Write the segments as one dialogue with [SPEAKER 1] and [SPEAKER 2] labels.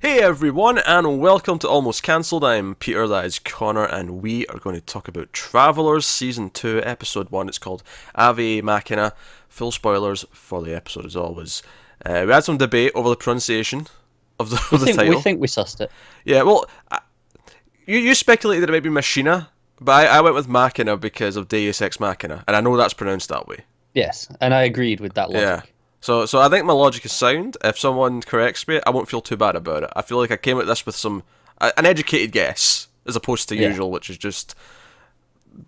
[SPEAKER 1] Hey everyone, and welcome to Almost Cancelled. I'm Peter, that is Connor, and we are going to talk about Travelers Season 2, Episode 1. It's called Ave Machina. Full spoilers for the episode as always. We had some debate over the pronunciation of the,
[SPEAKER 2] We
[SPEAKER 1] of the
[SPEAKER 2] think we
[SPEAKER 1] title.
[SPEAKER 2] think we sussed it.
[SPEAKER 1] Yeah, well, you speculated it might be Machina, but I went with Machina because of Deus Ex Machina, and I know that's pronounced that way.
[SPEAKER 2] Yes, and I agreed with that
[SPEAKER 1] Yeah.
[SPEAKER 2] logic.
[SPEAKER 1] So I think my logic is sound. If someone corrects me, I won't feel too bad about it. I feel like I came at this with an educated guess, as opposed to
[SPEAKER 2] Yeah,
[SPEAKER 1] usual, which is just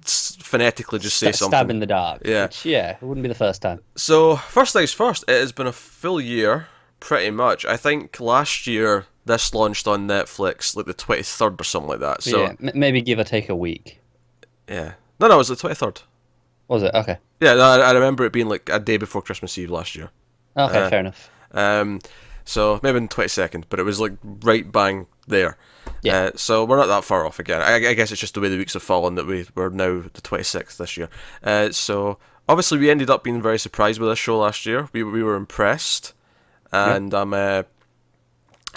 [SPEAKER 1] phonetically just say
[SPEAKER 2] Stab
[SPEAKER 1] something.
[SPEAKER 2] in the dark.
[SPEAKER 1] Yeah.
[SPEAKER 2] Which, yeah, it wouldn't be the first time.
[SPEAKER 1] So first things first, it has been a full year, pretty much. I think last year this launched on Netflix, like the 23rd or something like that. So
[SPEAKER 2] Yeah, maybe give or take a week.
[SPEAKER 1] yeah, no, it was the 23rd.
[SPEAKER 2] Was it? Okay.
[SPEAKER 1] Yeah, no, I remember it being like a day before Christmas Eve last year.
[SPEAKER 2] Okay,
[SPEAKER 1] Uh,
[SPEAKER 2] fair enough.
[SPEAKER 1] Um, so maybe in 22nd, but it was like right bang there.
[SPEAKER 2] Yeah.
[SPEAKER 1] So we're not that far off again. I guess it's just the way the weeks have fallen that we're now the 26th this year. So obviously we ended up being very surprised with this show last year. We were impressed,
[SPEAKER 2] Yeah.
[SPEAKER 1] and I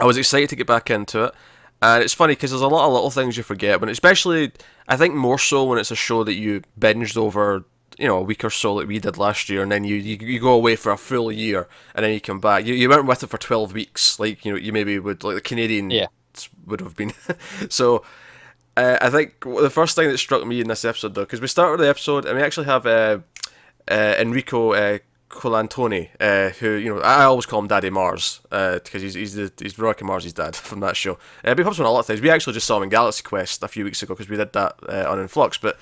[SPEAKER 1] was excited to get back into it. And it's funny because there's a lot of little things you forget, but especially I think more so when it's a show that you binged over, a week or so like we did last year, and then you go away for a full year, and then you come back. You weren't with it for 12 weeks, like you maybe would, like the Canadian
[SPEAKER 2] Yeah.
[SPEAKER 1] would have been. So I think the first thing that struck me in this episode, though, because we started the episode and we actually have Enrico Colantoni, who I always call him Daddy Mars, because he's Veronica Mars' dad from that show. But he pops on a lot of things. We actually just saw him in Galaxy Quest a few weeks ago because we did that on Influx. But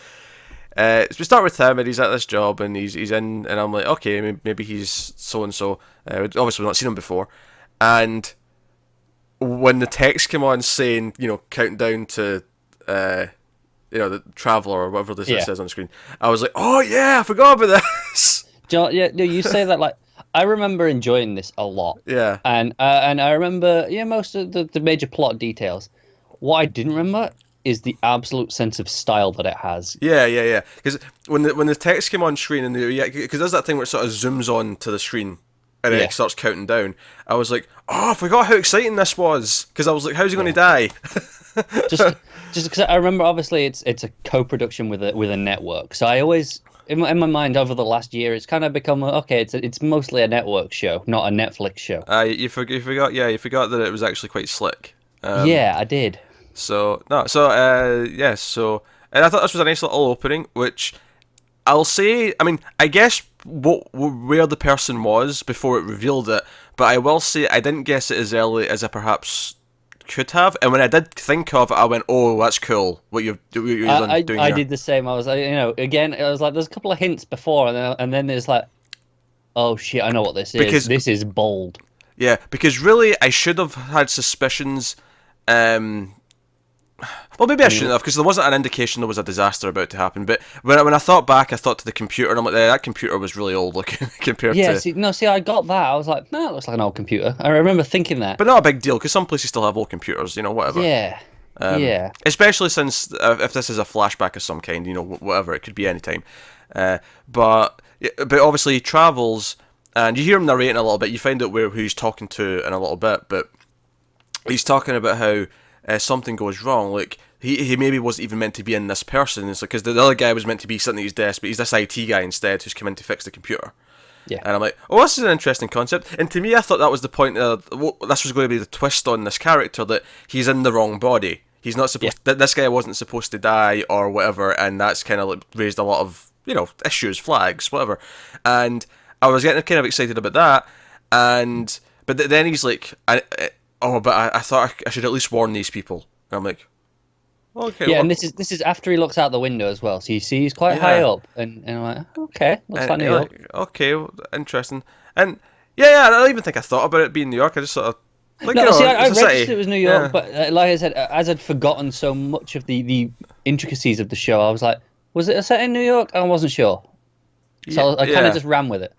[SPEAKER 1] so we start with him, and he's at this job, and he's in, and I'm like, okay, maybe he's so and so. Obviously, we've not seen him before, and when the text came on saying, counting down to, the traveler or whatever this
[SPEAKER 2] Yeah.
[SPEAKER 1] says on the screen, I was like, oh yeah, I forgot about this.
[SPEAKER 2] Yeah, no, you say that like I remember enjoying this a lot,
[SPEAKER 1] Yeah.
[SPEAKER 2] and I remember most of the major plot details. What I didn't remember is the absolute sense of style that it has.
[SPEAKER 1] Yeah. Because when the text came on screen, and because there's that thing where it sort of zooms on to the screen and then
[SPEAKER 2] Yeah.
[SPEAKER 1] it starts counting down, I was like, oh, I forgot how exciting this was, because I was like, how's he going to die?
[SPEAKER 2] just just because I remember, obviously it's a co-production with a network, so I always in my mind over the last year it's kind of become okay, it's mostly a network show, not a Netflix show.
[SPEAKER 1] You forgot that it was actually quite slick.
[SPEAKER 2] Yeah, I did.
[SPEAKER 1] So no, so yeah, so and I thought this was a nice little opening, which I'll say. I mean, I guess where the person was before it revealed it, but I will say I didn't guess it as early as I perhaps could have. And when I did think of it, I went, "Oh, that's cool. What you've done
[SPEAKER 2] I,
[SPEAKER 1] doing
[SPEAKER 2] I
[SPEAKER 1] here."
[SPEAKER 2] did the same. I was like, again, I was like, there's a couple of hints before, and then there's like, oh shit, I know what this is.
[SPEAKER 1] Because
[SPEAKER 2] This is bold.
[SPEAKER 1] yeah, because really I should have had suspicions. Well, maybe I
[SPEAKER 2] I
[SPEAKER 1] shouldn't
[SPEAKER 2] mean,
[SPEAKER 1] have, because there wasn't an indication there was a disaster about to happen. But when I thought back, I thought to the computer, and I'm like, that computer was really old looking compared
[SPEAKER 2] yeah,
[SPEAKER 1] to.
[SPEAKER 2] see, I got that. I was like, no, it looks like an old computer. I remember thinking that.
[SPEAKER 1] But not a big deal, because some places still have old computers, whatever.
[SPEAKER 2] Yeah, yeah,
[SPEAKER 1] Especially since if this is a flashback of some kind, whatever, it could be any time. But obviously he travels, and you hear him narrating a little bit. You find out who he's talking to in a little bit, but he's talking about how something goes wrong. Like he maybe wasn't even meant to be in this person. It's like, because the other guy was meant to be sitting at his desk, but he's this IT guy instead who's come in to fix the computer.
[SPEAKER 2] yeah.
[SPEAKER 1] And I'm like, oh, this is an interesting concept. And to me, I thought that was the point. This was going to be the twist on this character, that he's in the wrong body. He's not
[SPEAKER 2] Yeah.
[SPEAKER 1] supposed. This guy wasn't supposed to die or whatever, and that's kind of like raised a lot of issues, flags, whatever. And I was getting kind of excited about that. But then he's like, I thought I should at least warn these people. And I'm like, okay,
[SPEAKER 2] Yeah,
[SPEAKER 1] well,
[SPEAKER 2] and this is after he looks out the window as well. So you see he's quite high
[SPEAKER 1] yeah.
[SPEAKER 2] up, and I'm like, okay, looks like New
[SPEAKER 1] you're
[SPEAKER 2] York.
[SPEAKER 1] like, okay, well, interesting. And yeah, I don't even think I thought about it being New York. I just sort of like,
[SPEAKER 2] No, see, I
[SPEAKER 1] it's a
[SPEAKER 2] registered
[SPEAKER 1] city.
[SPEAKER 2] it was New
[SPEAKER 1] Yeah.
[SPEAKER 2] York, but like I said, as I'd forgotten so much of the intricacies of the show, I was like, was it a set in New York? I wasn't sure, so I kind
[SPEAKER 1] Yeah.
[SPEAKER 2] of just ran with it.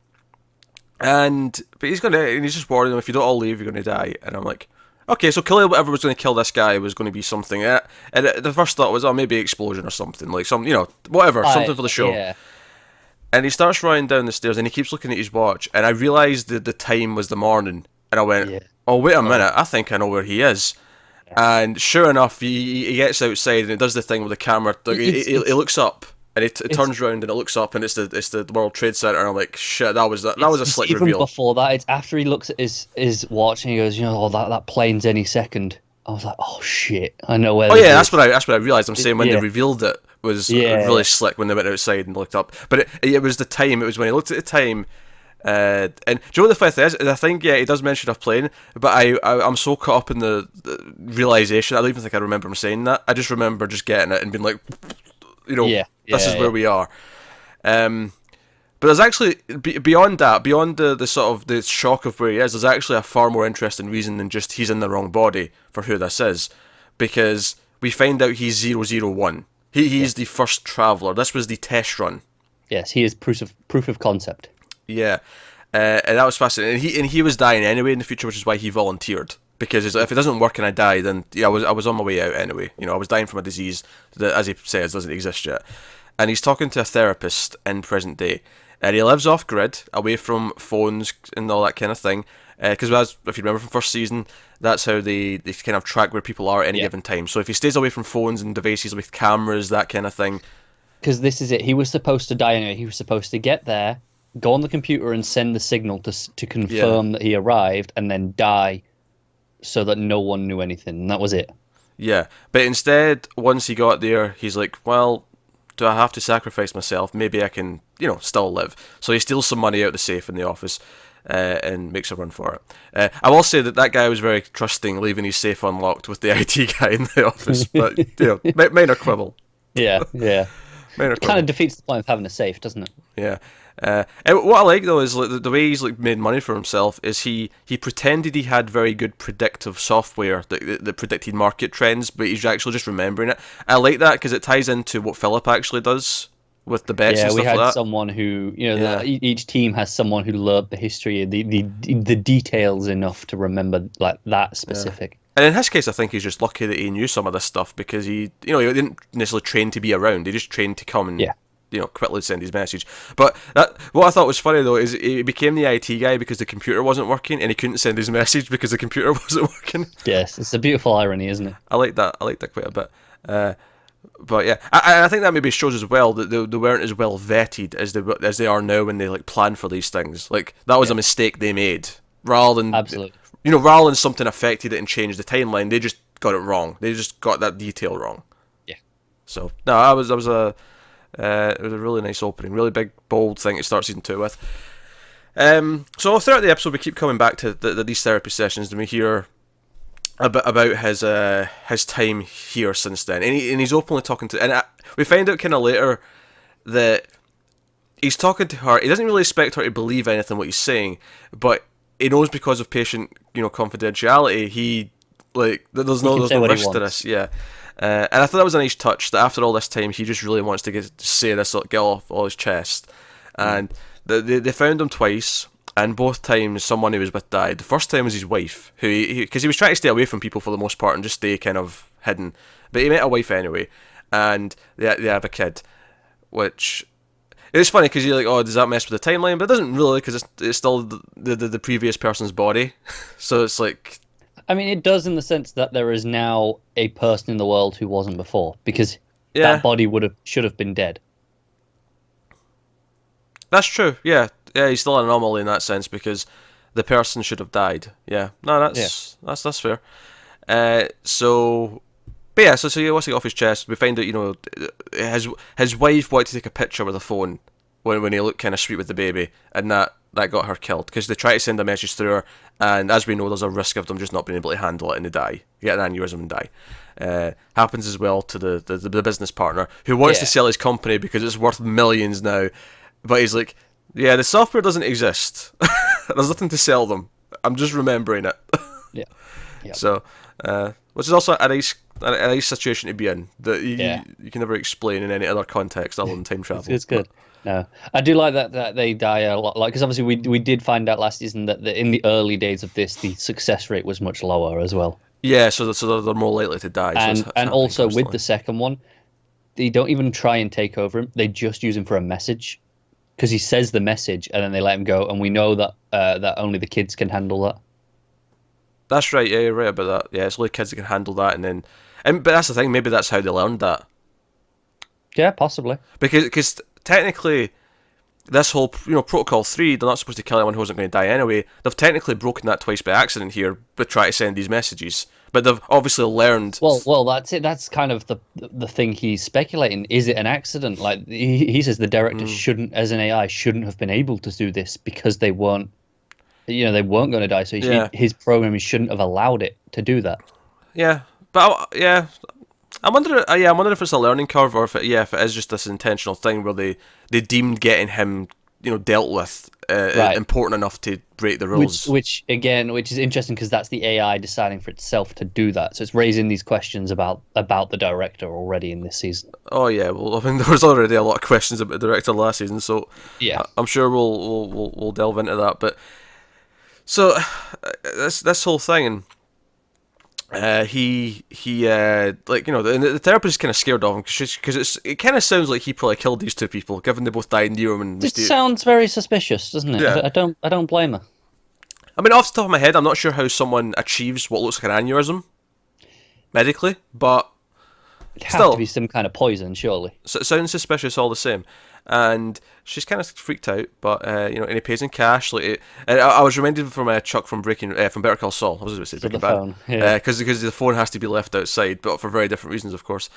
[SPEAKER 1] But he's just warning them, if you don't all leave, you're gonna die. And I'm like, okay, so clearly whatever was going to kill this guy was going to be something. And the first thought was, oh, maybe explosion or something, like whatever, something for the show.
[SPEAKER 2] Yeah,
[SPEAKER 1] And he starts running down the stairs, and he keeps looking at his watch. And I realised that the time was the morning, and I went,
[SPEAKER 2] yeah.
[SPEAKER 1] oh wait a
[SPEAKER 2] Oh,
[SPEAKER 1] minute, I think I know where he is.
[SPEAKER 2] yeah.
[SPEAKER 1] And sure enough, he gets outside and he does the thing with the camera. Like, he
[SPEAKER 2] It's
[SPEAKER 1] looks up and it
[SPEAKER 2] it's
[SPEAKER 1] turns around and it looks up and it's the World Trade Center. And I'm like, shit, that was a
[SPEAKER 2] it's
[SPEAKER 1] slick
[SPEAKER 2] even
[SPEAKER 1] reveal.
[SPEAKER 2] before that. It's after he looks at his watch and he goes, oh, that plane's any second. I was like, oh shit, I know where
[SPEAKER 1] Oh
[SPEAKER 2] this
[SPEAKER 1] yeah,
[SPEAKER 2] is.
[SPEAKER 1] that's what I realized. I'm saying when they
[SPEAKER 2] Yeah,
[SPEAKER 1] revealed it was
[SPEAKER 2] yeah,
[SPEAKER 1] really slick when they went outside and looked up. But it was the time. It was when he looked at the time. And do you know what the fifth is? I think he does mention a plane, but I'm so caught up in the realization. I don't even think I remember him saying that. I just remember just getting it and being like,
[SPEAKER 2] yeah,
[SPEAKER 1] this is
[SPEAKER 2] yeah,
[SPEAKER 1] where
[SPEAKER 2] yeah.
[SPEAKER 1] we are. But there's actually beyond that, beyond the sort of the shock of where he is. There's actually a far more interesting reason than just he's in the wrong body for who this is, because we find out he's 001. He's the first traveler. This was the test run.
[SPEAKER 2] Yes, he is proof of concept.
[SPEAKER 1] Yeah, and that was fascinating. And he was dying anyway in the future, which is why he volunteered. Because if it doesn't work and I die, then yeah, I was on my way out anyway. I was dying from a disease that, as he says, doesn't exist yet. And he's talking to a therapist in present day, and he lives off grid, away from phones and all that kind of thing. Because if you remember from first season, that's how they kind of track where people are at any
[SPEAKER 2] Yeah.
[SPEAKER 1] given time. So if he stays away from phones and devices with cameras, that kind of thing.
[SPEAKER 2] Because this is it. He was supposed to die anyway. He was supposed to get there, go on the computer and send the signal to confirm that he arrived, and then die, so that no one knew anything. And that was it.
[SPEAKER 1] Yeah, but instead, once he got there, he's like, well, do I have to sacrifice myself? Maybe I can, still live. So he steals some money out of the safe in the office and makes a run for it. I will say that guy was very trusting, leaving his safe unlocked with the IT guy in the office, but, minor quibble.
[SPEAKER 2] Yeah, yeah.
[SPEAKER 1] Minor
[SPEAKER 2] It kind
[SPEAKER 1] quibble.
[SPEAKER 2] of defeats the point of having a safe, doesn't it?
[SPEAKER 1] Yeah. And what I like though is like the way he's like made money for himself is he pretended he had very good predictive software that predicted market trends, but he's actually just remembering it. I like that because it ties into what Philip actually does with the bets
[SPEAKER 2] Yeah,
[SPEAKER 1] and
[SPEAKER 2] we
[SPEAKER 1] stuff
[SPEAKER 2] had
[SPEAKER 1] like that.
[SPEAKER 2] someone who,
[SPEAKER 1] Yeah.
[SPEAKER 2] each team has someone who learned the history, the details enough to remember like that specific.
[SPEAKER 1] And in his case, I think he's just lucky that he knew some of this stuff because he didn't necessarily train to be around. He just trained to come and
[SPEAKER 2] Yeah.
[SPEAKER 1] quickly send his message. But what I thought was funny though is he became the IT guy because the computer wasn't working, and he couldn't send his message because the computer wasn't working.
[SPEAKER 2] Yes, it's a beautiful irony, isn't it?
[SPEAKER 1] I like that. I like that quite a bit. But yeah, I think that maybe shows as well that they weren't as well vetted as they are now when they like plan for these things. Like that was a mistake they made rather than
[SPEAKER 2] Absolutely.
[SPEAKER 1] rather than something affected it and changed the timeline. They just got it wrong. They just got that detail wrong.
[SPEAKER 2] Yeah.
[SPEAKER 1] So no, that was it was a really nice opening, really big, bold thing to start season 2 with. So throughout the episode, we keep coming back to these therapy sessions, and we hear a bit about his time here since then, and he's openly talking to. And we find out kind of later that he's talking to her. He doesn't really expect her to believe anything what he's saying, but he knows because of patient, confidentiality. He there's
[SPEAKER 2] He can
[SPEAKER 1] no
[SPEAKER 2] say what he
[SPEAKER 1] risk to
[SPEAKER 2] wants.
[SPEAKER 1] this, yeah. And I thought that was a nice touch. That after all this time, he just really wants to say this, get off all his chest. And they found him twice, and both times someone he was with died. The first time was his wife, who because he was trying to stay away from people for the most part and just stay kind of hidden. But he met a wife anyway, and they have a kid, which. It's funny because you're like, oh, does that mess with the timeline? But it doesn't really, because it's still the previous person's body. So it's like,
[SPEAKER 2] I mean, it does in the sense that there is now a person in the world who wasn't before, because
[SPEAKER 1] yeah,
[SPEAKER 2] that body should have been dead.
[SPEAKER 1] that's true. Yeah, he's still an anomaly in that sense because the person should have died. Yeah, no, that's fair. So. But yeah, so he wants to get off his chest. We find out, his wife wanted to take a picture with a phone when he looked kind of sweet with the baby, and that got her killed because they try to send a message through her, and as we know, there's a risk of them just not being able to handle it and they die, get an aneurysm and die. Happens as well to the business partner who wants to sell his company because it's worth millions now, but he's like, yeah, the software doesn't exist. There's nothing to sell them. I'm just remembering it.
[SPEAKER 2] Yeah. Yep.
[SPEAKER 1] So, which is also a nice situation to be in that you can never explain in any other context other than time travel.
[SPEAKER 2] It's good. No, I do like that they die a lot. Like, because obviously we did find out last season that in the early days of this, the success rate was much lower as well.
[SPEAKER 1] Yeah, so they're more likely to die.
[SPEAKER 2] And also with the second one, they don't even try and take over him. They just use him for a message, because he says the message and then they let him go, and we know that that only the kids can handle that.
[SPEAKER 1] That's right. Yeah, you're right about that. Yeah, it's only kids that can handle that, but that's the thing. Maybe that's how they learned that.
[SPEAKER 2] Yeah, possibly.
[SPEAKER 1] Because technically, this whole Protocol 3, they're not supposed to kill anyone who wasn't going to die anyway. They've technically broken that twice by accident here, but try to send these messages. But they've obviously learned.
[SPEAKER 2] Well, that's it. That's kind of the thing he's speculating. Is it an accident? Like he says, the director shouldn't, as an AI, shouldn't have been able to do this because they weren't, they weren't going to die. So his programming shouldn't have allowed it to do that.
[SPEAKER 1] Yeah, but yeah. I'm wondering if it's a learning curve or if it is just this intentional thing where they deemed getting him, dealt with important enough to break the rules.
[SPEAKER 2] Which is interesting because that's the AI deciding for itself to do that. So it's raising these questions about the director already in this season.
[SPEAKER 1] Oh yeah, well, I mean, there was already a lot of questions about the director last season, so
[SPEAKER 2] yeah,
[SPEAKER 1] I'm sure we'll delve into that. But so this whole thing and. The therapist is kind of scared of him because it kind of sounds like he probably killed these two people, given they both died near him. And
[SPEAKER 2] it sounds very suspicious, doesn't it?
[SPEAKER 1] Yeah.
[SPEAKER 2] I don't blame her.
[SPEAKER 1] I mean, off the top of my head, I'm not sure how someone achieves what looks like an aneurysm medically, but
[SPEAKER 2] it'd have to be some kind of poison, surely.
[SPEAKER 1] So it sounds suspicious all the same. And she's kind of freaked out, but and he pays in cash. And I was reminded from Chuck from Better Call Saul. I was about to say Breaking Bad, because the phone has to be left outside, but for very different reasons, of course.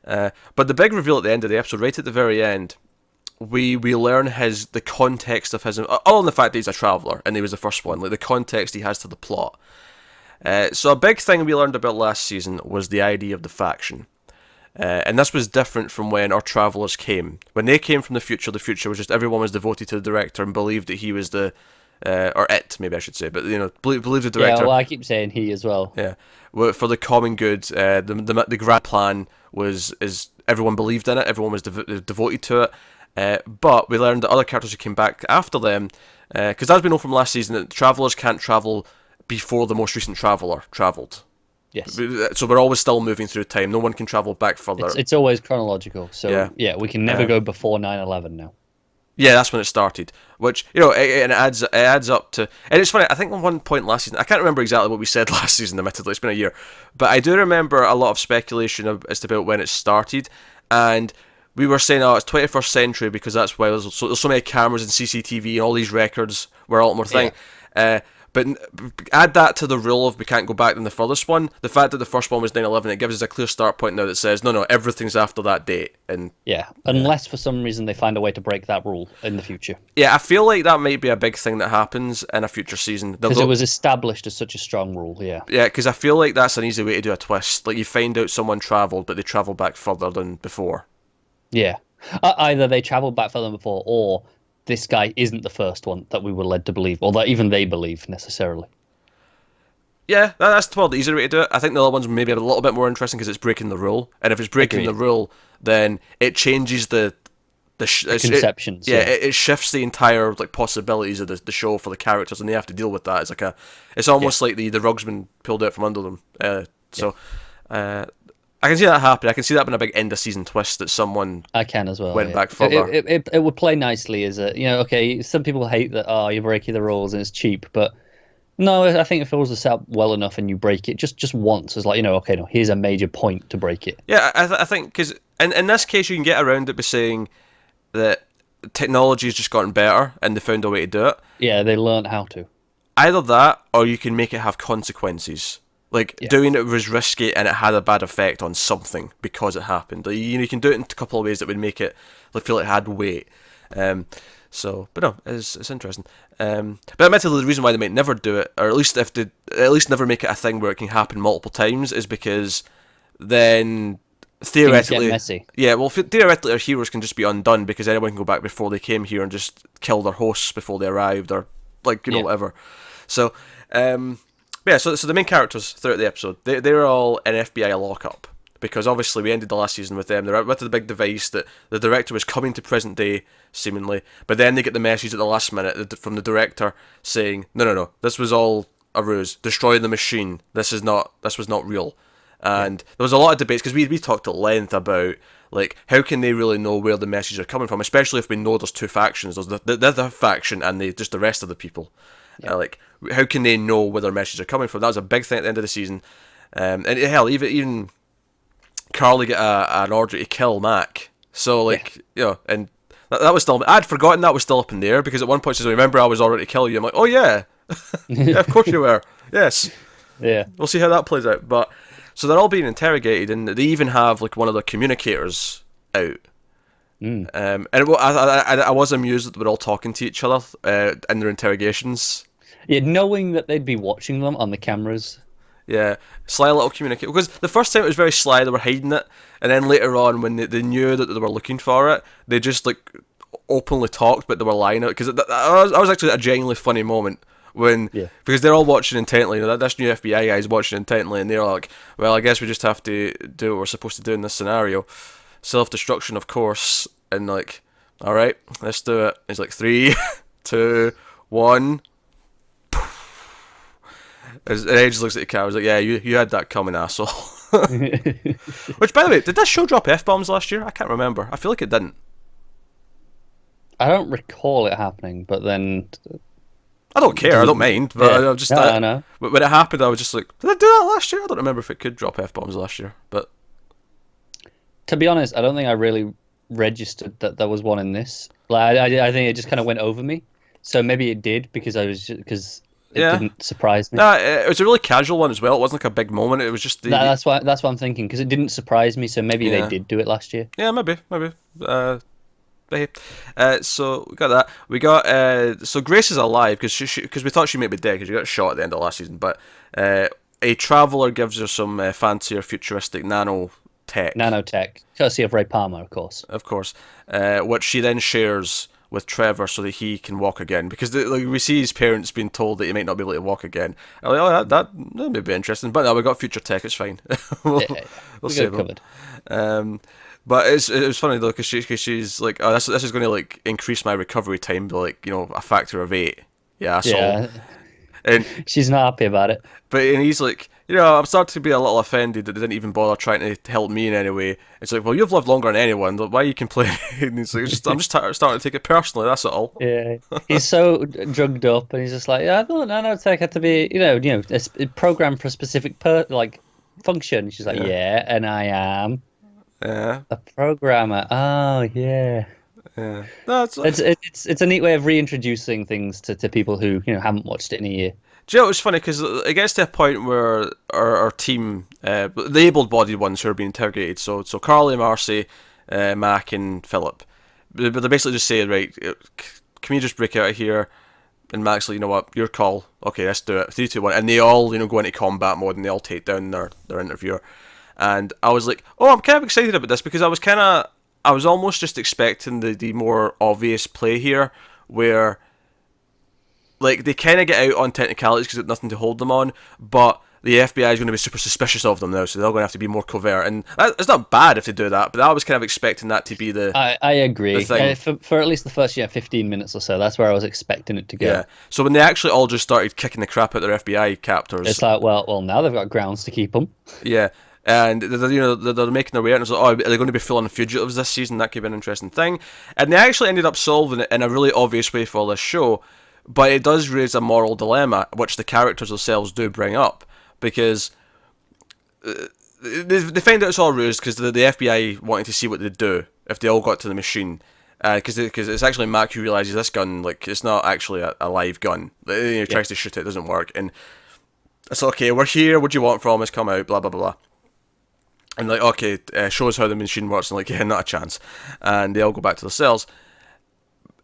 [SPEAKER 1] But the big reveal at the end of the episode, right at the very end, we learn the context of his, other than the fact that he's a traveller and he was the first one, like the context he has to the plot. So a big thing we learned about last season was the idea of the faction. And this was different from when our travellers came. When they came from the future was just everyone was devoted to the director and believed that he was or it, maybe I should say, but believed the director.
[SPEAKER 2] Yeah, well, I keep saying he as well.
[SPEAKER 1] Yeah, for the common good, the grand plan is everyone believed in it, everyone was devoted to it. But we learned that other characters who came back after them, because as we know from last season, that travellers can't travel before the most recent traveller travelled.
[SPEAKER 2] Yes.
[SPEAKER 1] So we're always still moving through time. No one can travel back further.
[SPEAKER 2] It's always chronological. So yeah we can never go before 9/11 now.
[SPEAKER 1] Yeah, that's when it started. Which and it adds up to. And it's funny. I think at one point last season, I can't remember exactly what we said last season. Admittedly, it's been a year, but I do remember a lot of speculation as to about when it started, and we were saying, it's 21st century because that's why there's so many cameras and CCTV and all these records were a lot more thing. Yeah. But add that to the rule of we can't go back than the furthest one. The fact that the first one was 9/11, it gives us a clear start point now that says, no, everything's after that date. And
[SPEAKER 2] unless for some reason they find a way to break that rule in the future.
[SPEAKER 1] Yeah, I feel like that might be a big thing that happens in a future season.
[SPEAKER 2] Because it was established as such a strong rule, yeah.
[SPEAKER 1] Yeah, because I feel like that's an easy way to do a twist. Like you find out someone travelled, but they travelled back further than before.
[SPEAKER 2] Yeah. Either they travelled back further than before, or this guy isn't the first one that we were led to believe, or that even they believe necessarily.
[SPEAKER 1] Yeah, that's the easier way to do it. I think the other one's maybe a little bit more interesting because it's breaking the rule, and if it's breaking the rule, then it changes the
[SPEAKER 2] conceptions.
[SPEAKER 1] It shifts the entire possibilities of the show for the characters, and they have to deal with that. It's almost like the rug's been pulled out from under them. I can see that happen. I can see that being a big end of season twist that someone
[SPEAKER 2] I can as well
[SPEAKER 1] went back further.
[SPEAKER 2] It would play nicely as okay, some people hate that you're breaking the rules and it's cheap, but no, I think if the rules are set up well enough and you break it just once, it's here's a major point to break it.
[SPEAKER 1] Yeah, I think because in this case you can get around it by saying that technology has just gotten better and they found a way to do it.
[SPEAKER 2] Yeah, they learned how to.
[SPEAKER 1] Either that, or you can make it have consequences. Doing it was risky and it had a bad effect on something because it happened. You can do it in a couple of ways that would make it feel like it had weight. But no, it's interesting. But admittedly, the reason why they might never do it, or at least never make it a thing where it can happen multiple times, is because then theoretically,
[SPEAKER 2] things get messy.
[SPEAKER 1] Yeah, well, theoretically, our heroes can just be undone because anyone can go back before they came here and just kill their hosts before they arrived, or whatever. So. So the main characters throughout the episode, they're all in FBI lockup because obviously we ended the last season with them. They're out with the big device that the director was coming to present day, seemingly, but then they get the message at the last minute from the director saying, no, this was all a ruse. Destroy the machine. This was not real. And there was a lot of debates because we talked at length about like how can they really know where the messages are coming from, especially if we know there's two factions. There's the other faction and just the rest of the people. Like how can they know where their messages are coming from? That was a big thing at the end of the season. And hell, even Carly got an order to kill Mac. So like and that was still, I'd forgotten that was still up in the air because at one point she says, "Remember, I was already to kill you." I'm like, "Oh yeah, yeah, of course you were. Yes,
[SPEAKER 2] yeah."
[SPEAKER 1] We'll see how that plays out. But so they're all being interrogated, and they even have like one of their communicators out. And I was amused that they were all talking to each other in their interrogations.
[SPEAKER 2] Yeah, knowing that they'd be watching them on the cameras.
[SPEAKER 1] Yeah, sly little communicator. Because the first time it was very sly, they were hiding it, and then later on, when they knew that they were looking for it, they just like openly talked, but they were lying out. Because I was actually at a genuinely funny moment when because they're all watching intently. You know, this new FBI guy is watching intently, and they're like, "Well, I guess we just have to do what we're supposed to do in this scenario, self-destruction, of course." And like, all right, let's do it. It's like 3, 2, 1. And Edge looks at the cat. I was like, "Yeah, you had that coming, asshole." Which, by the way, did this show drop F-bombs last year? I can't remember. I feel like it didn't.
[SPEAKER 2] I don't recall it happening, but then
[SPEAKER 1] I don't care. I don't mind. But I just
[SPEAKER 2] I know.
[SPEAKER 1] When it happened, I was just like, "Did I do that last year?" I don't remember if it could drop F-bombs last year, but
[SPEAKER 2] to be honest, I don't think I really registered that there was one in this. Like, I think it just kind of went over me. So maybe it did because it didn't surprise me.
[SPEAKER 1] Nah, it was a really casual one as well. It wasn't like a big moment. It was just
[SPEAKER 2] that's what I'm thinking, because it didn't surprise me. So maybe they did do it last year.
[SPEAKER 1] Yeah, maybe. So we got that. We got so Grace is alive because we thought she might be dead because she got shot at the end of last season. But a traveler gives her some fancier futuristic nanotech,
[SPEAKER 2] courtesy of Ray Palmer, of course.
[SPEAKER 1] Of course, which she then shares with Trevor so that he can walk again, because we see his parents being told that he might not be able to walk again. I'm like, oh, that may be interesting, but no, we got future tech. It's fine. we'll save him. But it was funny though because she's like, oh, this is going to like increase my recovery time to like a factor of 8. Yeah, so and
[SPEAKER 2] she's not happy about it.
[SPEAKER 1] And he's like, I'm starting to be a little offended that they didn't even bother trying to help me in any way. It's like, well, you've lived longer than anyone. Why are you complaining? And he's like, I'm just starting to take it personally. That's all.
[SPEAKER 2] Yeah, he's so drugged up, and he's just like, I thought nanotech had to be, a program for a specific function. She's like, yeah, and I am a programmer. Oh yeah.
[SPEAKER 1] Yeah,
[SPEAKER 2] it's a neat way of reintroducing things to people who haven't watched it in a year.
[SPEAKER 1] Do you know, it was funny because it gets to a point where our team, the able-bodied ones who are being interrogated, so Carly, Marcy, Mac, and Philip, but they basically just say, right, can we just break out of here? And Mac's like, you know what, your call. Okay, let's do it. 3, 2, 1, and they all go into combat mode and they all take down their interviewer. And I was like, oh, I'm kind of excited about this because I was almost just expecting the more obvious play here, where like they kind of get out on technicalities because there's nothing to hold them on, but the FBI is going to be super suspicious of them now, so they're going to have to be more covert. And it's not bad if they do that, but I was kind of expecting that to be the.
[SPEAKER 2] I agree. For at least the first 15 minutes or so, that's where I was expecting it to go.
[SPEAKER 1] Yeah. So when they actually all just started kicking the crap out of their FBI captors,
[SPEAKER 2] it's like, well, now they've got grounds to keep them.
[SPEAKER 1] Yeah. And they're making their way out, and it's like, oh, are they going to be full on fugitives this season? That could be an interesting thing. And they actually ended up solving it in a really obvious way for this show, but it does raise a moral dilemma, which the characters themselves do bring up, because they find out it's all ruse because the FBI wanted to see what they'd do if they all got to the machine. Because it's actually Mac who realizes this gun, like, it's not actually a live gun. He tries to shoot it, doesn't work, and it's okay, we're here, what do you want from us, come out, blah blah blah. And like, okay, show us how the machine works, and like, yeah, not a chance. And they all go back to their cells.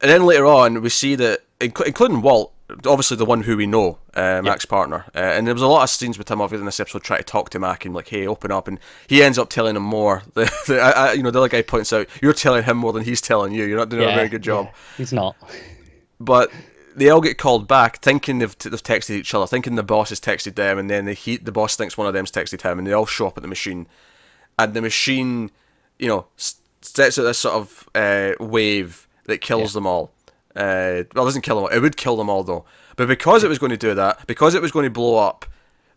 [SPEAKER 1] And then later on, we see that, including Walt, obviously the one who we know, Mac's partner, and there was a lot of scenes with him in this episode trying to talk to Mac and like, hey, open up, and he ends up telling him more. The other guy points out, you're telling him more than he's telling you. You're not doing a very good job.
[SPEAKER 2] Yeah, he's not.
[SPEAKER 1] But they all get called back, thinking they've texted each other, thinking the boss has texted them, and then the boss thinks one of them's texted him, and they all show up at the machine. And the machine, sets out this sort of wave that kills them all. Well, it doesn't kill them all. It would kill them all, though. But because it was going to do that, because it was going to blow up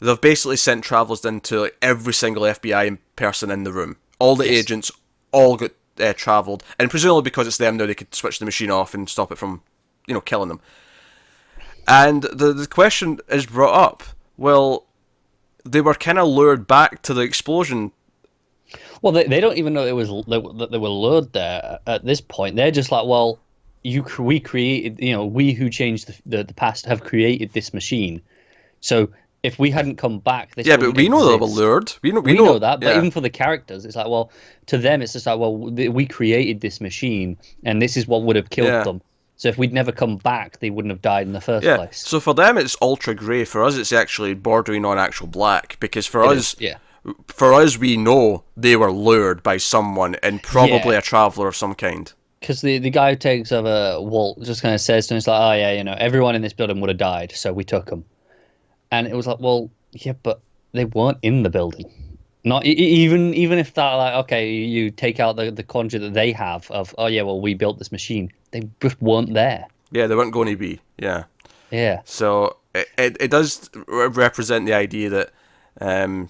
[SPEAKER 1] they've basically sent travelers into like every single FBI person in the room. All the agents all got traveled, and presumably because it's them now, they could switch the machine off and stop it from, killing them. And the question is brought up. Well, they were kind of lured back to the explosion.
[SPEAKER 2] Well, they don't even know that they were lured there at this point. They're just like, well, we created, we who changed the past have created this machine. So if we hadn't come back, this
[SPEAKER 1] but we know they were lured. We
[SPEAKER 2] know that, but even for the characters, it's like, well, to them, it's just like, well, we created this machine, and this is what would have killed them. So if we'd never come back, they wouldn't have died in the first place.
[SPEAKER 1] So for them, it's ultra grey. For us, it's actually bordering on actual black, because for us, we know they were lured by someone, and probably a traveller of some kind.
[SPEAKER 2] Because the guy who takes over Walt just kind of says to him, it's like, oh yeah, everyone in this building would have died, so we took them. And it was like, well, yeah, but they weren't in the building. Not even if that, like, okay, you take out the conjure that they have of, oh yeah, well, we built this machine. They just weren't there.
[SPEAKER 1] Yeah, they weren't going to be. Yeah.
[SPEAKER 2] Yeah.
[SPEAKER 1] So it does represent the idea that, and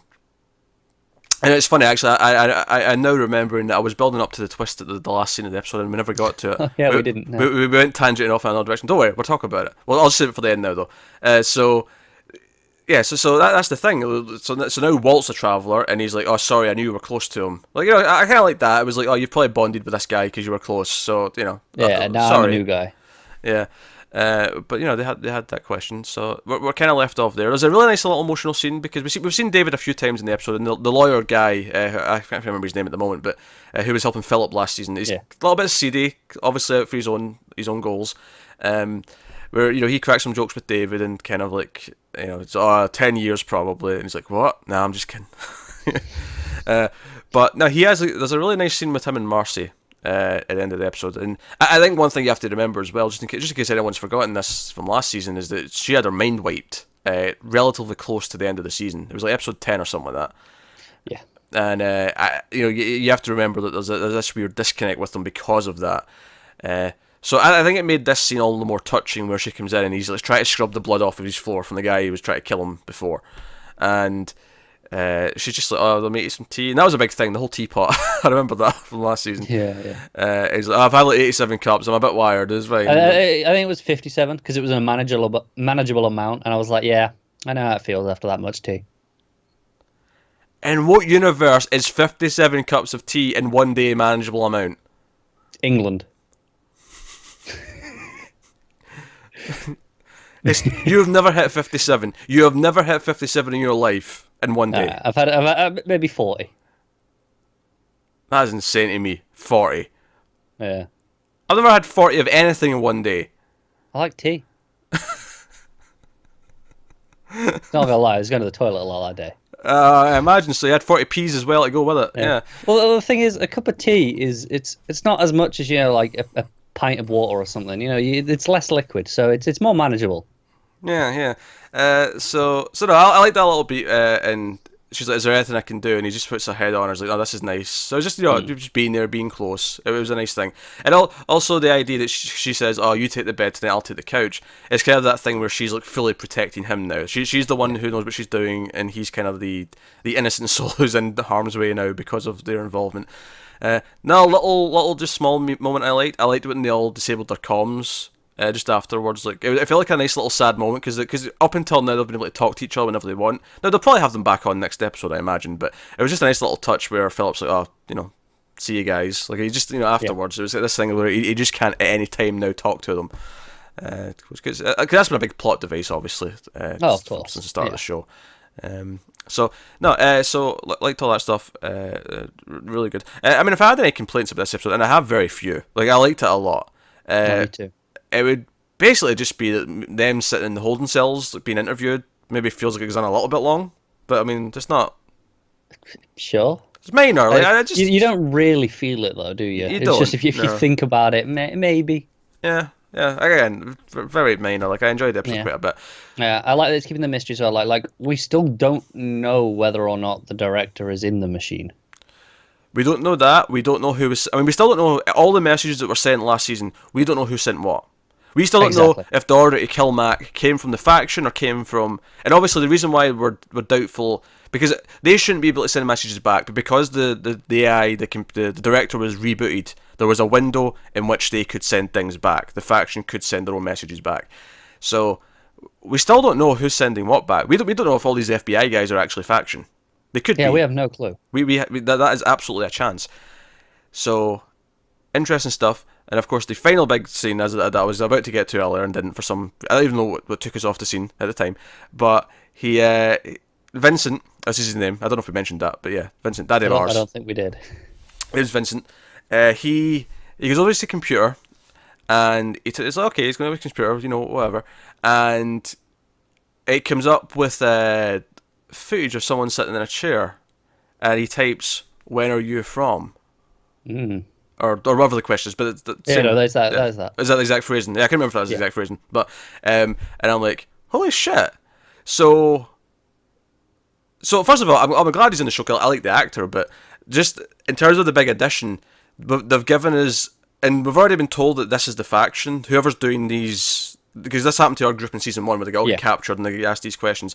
[SPEAKER 1] it's funny actually. I now remembering that I was building up to the twist at the last scene of the episode, and we never got to it.
[SPEAKER 2] Yeah, we didn't. No.
[SPEAKER 1] We went tangenting off in another direction. Don't worry, we'll talk about it. Well, I'll save it for the end now, though. So that's the thing. So now Walt's a traveller, and he's like, "Oh, sorry, I knew you were close to him." Like, I kind of like that. It was like, "Oh, you've probably bonded with this guy because you were close." So
[SPEAKER 2] Yeah, now
[SPEAKER 1] sorry.
[SPEAKER 2] I'm a new guy.
[SPEAKER 1] Yeah, but they had that question, so we're kind of left off there. There's a really nice little emotional scene because we've seen David a few times in the episode, and the lawyer guy, I can't remember his name at the moment, but who was helping Philip last season. He's a little bit seedy, obviously out for his own goals. Where he cracks some jokes with David and kind of like, it's 10 years probably, and he's like, what? Nah, I'm just kidding. But no, there's a really nice scene with him and Marcy at the end of the episode, and I think one thing you have to remember as well, just in case anyone's forgotten this from last season, is that she had her mind wiped relatively close to the end of the season. It was like episode 10 or something like that.
[SPEAKER 2] Yeah.
[SPEAKER 1] And you have to remember that there's this weird disconnect with them because of that. So I think it made this scene all the more touching, where she comes in and he's like trying to scrub the blood off of his floor from the guy who was trying to kill him before, and she's just like, "Oh, they'll make you some tea," and that was a big thing, the whole teapot. I remember that from last season.
[SPEAKER 2] Yeah.
[SPEAKER 1] He's like, "I've had like 87 cups. I'm a bit wired." It's fine.
[SPEAKER 2] I think it was 57 because it was a manageable amount, and I was like, "Yeah, I know how it feels after that much tea."
[SPEAKER 1] In what universe is 57 cups of tea in one day a manageable amount?
[SPEAKER 2] England.
[SPEAKER 1] You have never hit 57. You have never hit 57 in your life in one day.
[SPEAKER 2] I've had maybe 40.
[SPEAKER 1] That is insane to me. 40.
[SPEAKER 2] Yeah.
[SPEAKER 1] I've never had 40 of anything in one day.
[SPEAKER 2] I like tea. Not gonna lie, I was going to the toilet a lot that day.
[SPEAKER 1] I imagine so. You had 40 P's as well to go with it. Yeah.
[SPEAKER 2] Well, the thing is, a cup of tea it's not as much as like a pint of water or something. It's less liquid, so it's more manageable.
[SPEAKER 1] Yeah. So no, I like that little beat. And she's like, "Is there anything I can do?" And he just puts her head on her. He's like, "Oh, this is nice." So it's just just being there, being close. It was a nice thing. And also the idea that she says, "Oh, you take the bed tonight, I'll take the couch." It's kind of that thing where she's like fully protecting him now. She's the one who knows what she's doing, and he's kind of the innocent soul who's in harm's way now because of their involvement. No, little just small moment I liked. I liked when they all disabled their comms. Just afterwards, like it felt like a nice little sad moment because up until now they've been able to talk to each other whenever they want. Now they'll probably have them back on next episode, I imagine, but it was just a nice little touch where Philip's like, "Oh, see you guys." Like he just, afterwards, it was like this thing where he just can't at any time now talk to them. Because that's been a big plot device, obviously.
[SPEAKER 2] Of course,
[SPEAKER 1] since the start of the show. So liked all that stuff. Really good. I mean, if I had any complaints about this episode, and I have very few, like I liked it a lot.
[SPEAKER 2] Me too.
[SPEAKER 1] It would basically just be them sitting in the holding cells, like being interviewed. Maybe feels like it goes on a little bit long, but I mean, it's not.
[SPEAKER 2] Sure.
[SPEAKER 1] It's minor. Like I just
[SPEAKER 2] you don't really feel it though, do you?
[SPEAKER 1] You
[SPEAKER 2] it's
[SPEAKER 1] don't,
[SPEAKER 2] just if you think about it, maybe.
[SPEAKER 1] Yeah. Again, very minor. Like I enjoyed the episode quite a bit.
[SPEAKER 2] Yeah, I like that it's keeping the mystery. So like we still don't know whether or not the director is in the machine.
[SPEAKER 1] We don't know that. We don't know who was. I mean, we still don't know all the messages that were sent last season. We don't know who sent what. We still don't
[SPEAKER 2] Exactly.
[SPEAKER 1] know if the order to kill Mac came from the faction or came from... And obviously the reason why we're doubtful... Because they shouldn't be able to send messages back, but because the AI, the director was rebooted, there was a window in which they could send things back. The faction could send their own messages back. So we still don't know who's sending what back. We don't know if all these FBI guys are actually faction. They could be.
[SPEAKER 2] Yeah, we have no clue.
[SPEAKER 1] That is absolutely a chance. So, interesting stuff. And of course, the final big scene that I was about to get to earlier and didn't for some... I don't even know what took us off the scene at the time. But Vincent, that's his name. I don't know if we mentioned that, but yeah, Vincent, daddy of ours.
[SPEAKER 2] I don't think we did.
[SPEAKER 1] It was Vincent. He goes over to the computer, and it's like, okay, he's going to the computer, whatever. And it comes up with footage of someone sitting in a chair, and he types, "When are you from?"
[SPEAKER 2] Mm.
[SPEAKER 1] Or whatever the question is, but it's
[SPEAKER 2] there's that. There's that.
[SPEAKER 1] Is that the exact phrasing? Yeah, I can't remember if that was the exact phrasing. But and I'm like, holy shit! So first of all, I'm glad he's in the show. I like the actor, but just in terms of the big addition, they've given us, and we've already been told that this is the faction. Whoever's doing these, because this happened to our group in season 1, where they all get captured and they get asked these questions,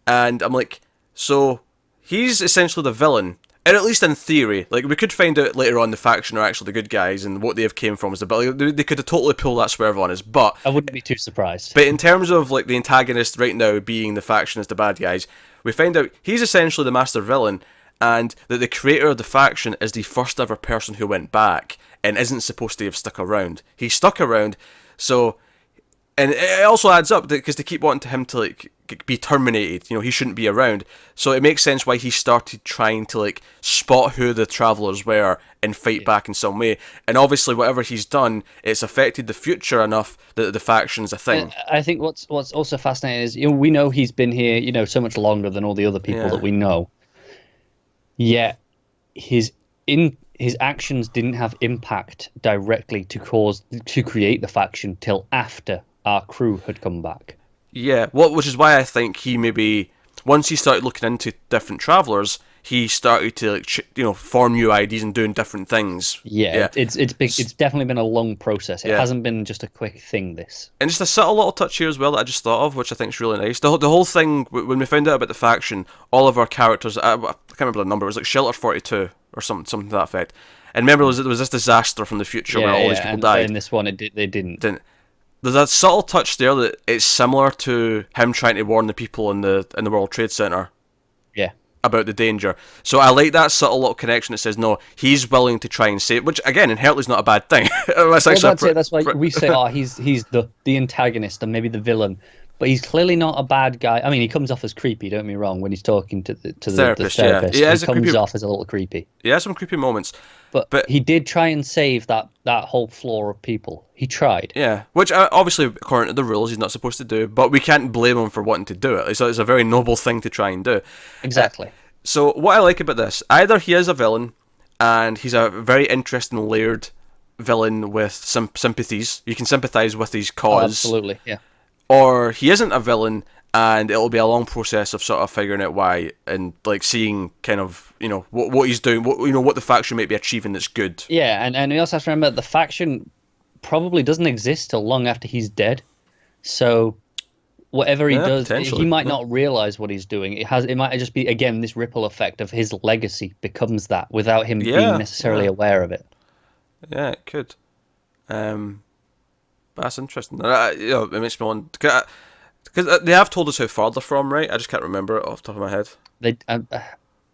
[SPEAKER 1] and I'm like, so he's essentially the villain. And at least in theory, like, we could find out later on the faction are actually the good guys and what they have came from is the... But they could have totally pulled that swerve on us, but...
[SPEAKER 2] I wouldn't be too surprised.
[SPEAKER 1] But in terms of, like, the antagonist right now being the faction as the bad guys, we find out he's essentially the master villain, and that the creator of the faction is the first ever person who went back and isn't supposed to have stuck around. He stuck around, so... And it also adds up, because they keep wanting him to, like, be terminated. He shouldn't be around. So it makes sense why he started trying to, like, spot who the Travelers were and fight back in some way. And obviously, whatever he's done, it's affected the future enough that the faction's a thing.
[SPEAKER 2] I think what's also fascinating is, we know he's been here, so much longer than all the other people that we know. Yet, his actions didn't have impact directly to create the faction till after our crew had come back.
[SPEAKER 1] Yeah, which is why I think he maybe, once he started looking into different Travelers, he started to, like, form new IDs and doing different things.
[SPEAKER 2] Yeah. It's definitely been a long process. It hasn't been just a quick thing, this.
[SPEAKER 1] And just a subtle little touch here as well that I just thought of, which I think is really nice. The whole thing, when we found out about the faction, all of our characters, I can't remember the number, it was like Shelter 42 or something to that effect. And remember, there was this disaster from the future where all these people died.
[SPEAKER 2] In this one, they didn't.
[SPEAKER 1] There's a subtle touch there that it's similar to him trying to warn the people in the World Trade Center.
[SPEAKER 2] Yeah.
[SPEAKER 1] About the danger. So I like that subtle little connection that says, no, he's willing to try and save, which again, inherently is not a bad thing.
[SPEAKER 2] That's why we say, he's the antagonist and maybe the villain. But he's clearly not a bad guy. I mean, he comes off as creepy, don't get me wrong, when he's talking to the therapist.
[SPEAKER 1] Yeah.
[SPEAKER 2] He comes off as a little creepy.
[SPEAKER 1] He has some creepy moments.
[SPEAKER 2] But he did try and save that whole floor of people. He tried.
[SPEAKER 1] Yeah, which obviously, according to the rules, he's not supposed to do, but we can't blame him for wanting to do it. It's a very noble thing to try and do.
[SPEAKER 2] Exactly.
[SPEAKER 1] So what I like about this, either he is a villain, and he's a very interesting layered villain with some sympathies. You can sympathise with his cause.
[SPEAKER 2] Oh, absolutely, yeah.
[SPEAKER 1] Or he isn't a villain, and it'll be a long process of sort of figuring out why, and like seeing kind of what he's doing, what the faction might be achieving that's good.
[SPEAKER 2] Yeah, and we also have to remember the faction probably doesn't exist till long after he's dead. So whatever he does, he might not realize what he's doing. It might just be, again, this ripple effect of his legacy becomes that without him being necessarily aware of it.
[SPEAKER 1] Yeah, it could. That's interesting. It makes me want, because they have told us how far they're from, right? I just can't remember it off the top of my head.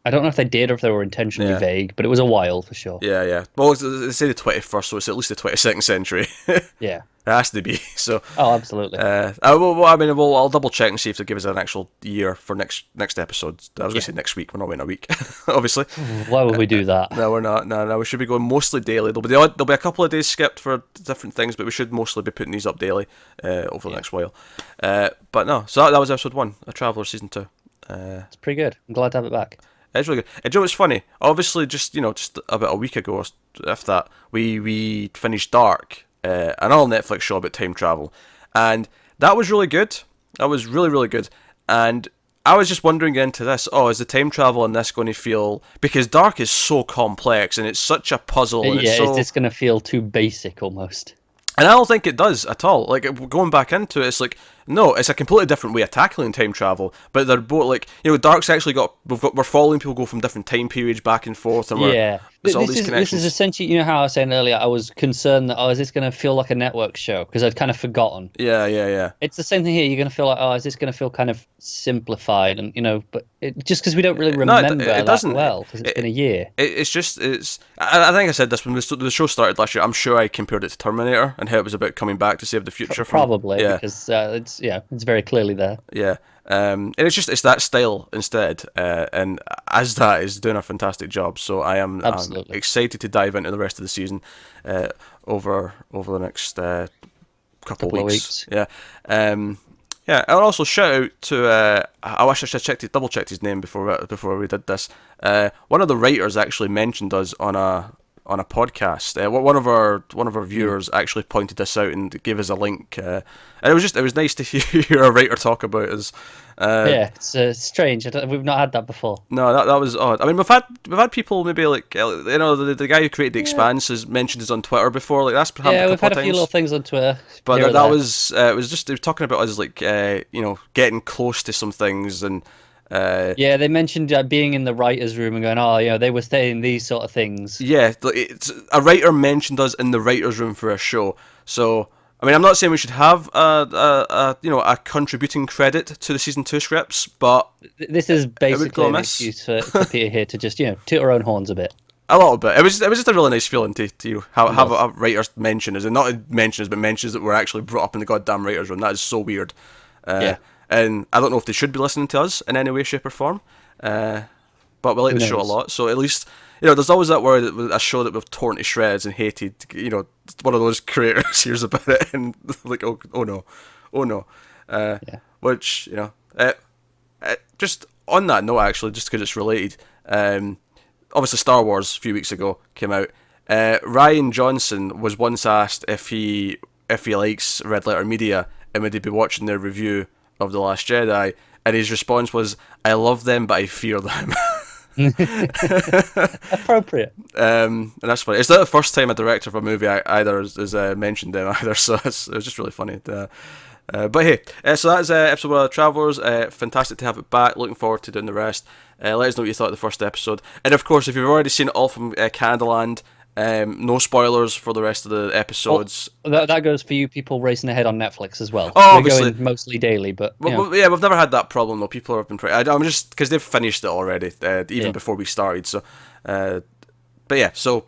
[SPEAKER 2] I don't know if they did or if they were intentionally vague, but it was a while for sure.
[SPEAKER 1] Yeah. Well, they say the 21st, so it's at least the 22nd century.
[SPEAKER 2] Yeah.
[SPEAKER 1] It has to be. So.
[SPEAKER 2] Oh, absolutely.
[SPEAKER 1] I'll double check and see if they give us an actual year for next episode. I was going to say next week. We're not waiting a week, obviously.
[SPEAKER 2] Why would we do that?
[SPEAKER 1] No, we're not. No, we should be going mostly daily. There'll be a couple of days skipped for different things, but we should mostly be putting these up daily over the next while. But no, so that was episode 1 of Traveller season 2.
[SPEAKER 2] It's pretty good. I'm glad to have it back.
[SPEAKER 1] It's really good. And you know what's funny? Obviously, just about a week ago, if that, we finished Dark, an all Netflix show about time travel, and that was really good. That was really, really good. And I was just wondering into this. Is the time travel in this going to feel, because Dark is so complex and it's such a puzzle? And
[SPEAKER 2] it's going to feel too basic almost.
[SPEAKER 1] And I don't think it does at all. Like, going back into it, it's like, no, it's a completely different way of tackling time travel. But they're both like, Dark's actually we're following people go from different time periods back and forth, and
[SPEAKER 2] Yeah.
[SPEAKER 1] there's all
[SPEAKER 2] This
[SPEAKER 1] these
[SPEAKER 2] is
[SPEAKER 1] connections.
[SPEAKER 2] essentially, you know how I was saying earlier, I was concerned that, oh, is this going to feel like a network show? Because I'd kind of forgotten.
[SPEAKER 1] Yeah, yeah, yeah.
[SPEAKER 2] It's the same thing here. You're going to feel like, oh, is this going to feel kind of simplified? And, but just because we don't really
[SPEAKER 1] No,
[SPEAKER 2] remember
[SPEAKER 1] it
[SPEAKER 2] that
[SPEAKER 1] doesn't.
[SPEAKER 2] well, because it's been a year.
[SPEAKER 1] It's just it's. I think I said this when the show started last year. I'm sure I compared it to Terminator and how it was about coming back to save the future from.
[SPEAKER 2] Probably,
[SPEAKER 1] Yeah,
[SPEAKER 2] because it's very clearly there.
[SPEAKER 1] yeah. And it's that style instead, and as that is doing a fantastic job. So I'm
[SPEAKER 2] Absolutely.
[SPEAKER 1] excited to dive into the rest of the season, over the next couple of weeks. Yeah. Yeah, and also shout out to I wish I should have double checked his name before we did this. One of the writers actually mentioned us on a podcast. One of our viewers actually pointed this out and gave us a link. And it was nice to hear a writer talk about us.
[SPEAKER 2] Yeah, it's strange. We've not had that before.
[SPEAKER 1] No, that was odd. I mean, we've had people maybe like the guy who created The Expanse has mentioned us on Twitter before. Like that's happened
[SPEAKER 2] Yeah,
[SPEAKER 1] a
[SPEAKER 2] we've
[SPEAKER 1] couple
[SPEAKER 2] had
[SPEAKER 1] of
[SPEAKER 2] a few
[SPEAKER 1] times.
[SPEAKER 2] little things on Twitter.
[SPEAKER 1] But
[SPEAKER 2] here or
[SPEAKER 1] that
[SPEAKER 2] there.
[SPEAKER 1] was it was just they were talking about us like getting close to some things and
[SPEAKER 2] Yeah, they mentioned being in the writers' room and going, oh, they were saying these sort of things.
[SPEAKER 1] yeah, like, a writer mentioned us in the writers' room for a show. So I mean, I'm not saying we should have a contributing credit to the season 2 scripts, but
[SPEAKER 2] This is
[SPEAKER 1] it would go
[SPEAKER 2] basically an
[SPEAKER 1] amiss.
[SPEAKER 2] excuse for Peter here to just, toot our own horns a bit.
[SPEAKER 1] A little bit. It was just a really nice feeling to have a writer mention us, and not mention us, but mentions that we're actually brought up in the goddamn writers' room. That is so weird.
[SPEAKER 2] Yeah.
[SPEAKER 1] And I don't know if they should be listening to us in any way, shape, or form. But we like
[SPEAKER 2] Who
[SPEAKER 1] the show a
[SPEAKER 2] knows?
[SPEAKER 1] lot, so at least there's always that word that a show that we've torn to shreds and hated. One of those creators hears about it and like, oh no, oh no.
[SPEAKER 2] Yeah.
[SPEAKER 1] Which just on that note, actually, just because it's related. Obviously, Star Wars a few weeks ago came out. Ryan Johnson was once asked if he likes Red Letter Media and would he be watching their review of The Last Jedi, and his response was, "I love them, but I fear them."
[SPEAKER 2] Appropriate.
[SPEAKER 1] And that's funny. It's not the first time a director of a movie either has mentioned them either, so it was just really funny. But hey, so that's episode 1 of Travellers. Fantastic to have it back. Looking forward to doing the rest. Let us know what you thought of the first episode. And of course, if you've already seen it all from Canadaland, no spoilers for the rest of the episodes.
[SPEAKER 2] That goes for you people racing ahead on Netflix as well.
[SPEAKER 1] Oh,
[SPEAKER 2] We're
[SPEAKER 1] obviously.
[SPEAKER 2] going mostly daily, but
[SPEAKER 1] Yeah, we've never had that problem though. People have been pretty. I'm just because they've finished it already, even
[SPEAKER 2] Yeah.
[SPEAKER 1] before we started. So, but yeah, so.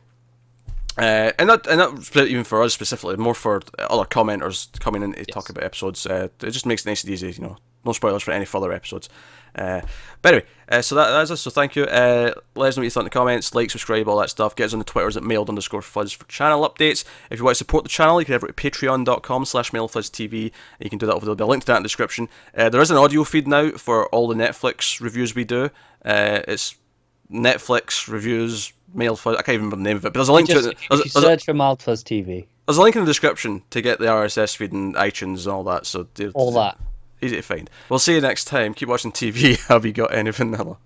[SPEAKER 1] And not even for us specifically, more for other commenters coming in to talk about episodes. It just makes it nice and easy, no spoilers for any further episodes. But anyway, so that's us. So thank you. Let us know what you thought in the comments. Like, subscribe, all that stuff. Get us on the Twitters at mailed_fuzz for channel updates. If you want to support the channel, you can head over to patreon.com/mailedfuzztv. You can do that over there. There'll be a link to that in the description. There is an audio feed now for all the Netflix reviews we do. It's Netflix reviews. Mailed Fuzz. I can't even remember the name of it, but there's a link to it.
[SPEAKER 2] if you search for Mild Fuzz TV,
[SPEAKER 1] There's a link in the description to get the RSS feed and iTunes and all that. So
[SPEAKER 2] all that.
[SPEAKER 1] easy to find. We'll see you next time. Keep watching TV. Have you got any vanilla?